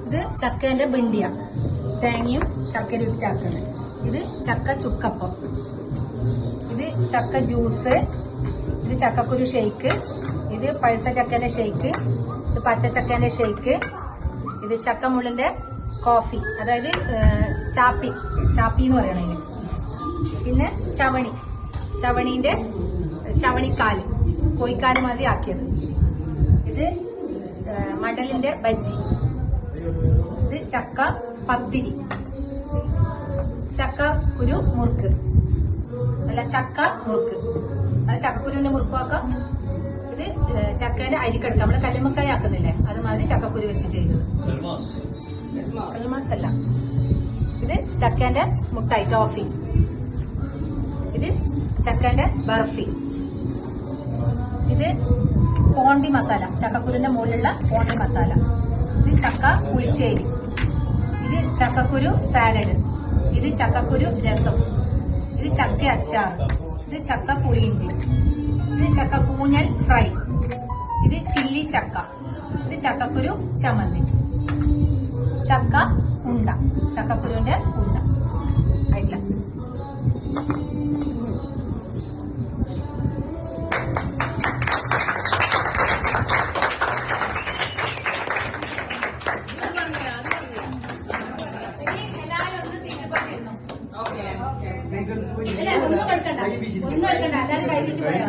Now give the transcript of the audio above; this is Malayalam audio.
ഇത് ചക്കേന്റെ ബിണ്ടിയ, തേങ്ങയും ശർക്കര ഇട്ടാക്കുന്നത്. ഇത് ചക്ക ചുക്കപ്പം, ഇത് ചക്ക ജ്യൂസ്, ഇത് ചക്കക്കുരു ഷെയ്ക്ക്, ഇത് പഴുത്ത ചക്കേന്റെ ഷെയ്ക്ക്, ഇത് പച്ചച്ചക്കേന്റെ ഷെയ്ക്ക്, ഇത് ചക്കമുള്ളിന്റെ കോഫി, അതായത് ചാപ്പി എന്ന് പറയണതിന്. പിന്നെ ചവണീന്റെ ചവണിക്കാല്, കോഴിക്കാല് മാതിരി ആക്കിയത്. ഇത് മടലിന്റെ ബജ്ജി, ഇത് ചക്ക പത്തിരി, ചക്ക കുരു മുറുക്ക്, അല്ല ചക്ക മുറുക്ക്, അത് ചക്കക്കുരുവിന്റെ മുറുക്കുമാക്കാം. ഇത് ചക്കേന്റെ അരിക്കെടുക്കാം, നമ്മള് കല്ലുമ്മക്കായ ആക്കുന്നില്ലേ അതുമാതിരി ചക്കക്കുരു വെച്ച് ചെയ്തത്. കൽമാസ് അല്ല, ഇത് ചക്കേന്റെ മുട്ടായി ടോഫി, ഇത് ചക്കേന്റെ ബർഫി, ഇത് പോണ്ടി മസാല, ചക്കക്കുരുവിന്റെ മുകളിലുള്ള പോണ്ടി മസാല, ഇത് ചക്ക പുളിശ്ശേരി, ഇത് ചക്കക്കുരു സാലഡ്, ഇത് ചക്കക്കുരു രസം, ഇത് ചക്ക അച്ചാർ, ഇത് ചക്ക പുളിയിഞ്ചി, ഇത് ചക്ക കൂഞ്ഞൽ ഫ്രൈ, ഇത് ചില്ലി ചക്ക, ഇത് ചക്കക്കുരു ചമ്മന്തി, ചക്ക ഉണ്ട, ചക്കക്കുരുവിന്റെ ഉണ്ട ആയിട്ടില്ല. ഒന്നും എടുക്കണ്ട, എല്ലാവരും കൈ വീശി പോയാ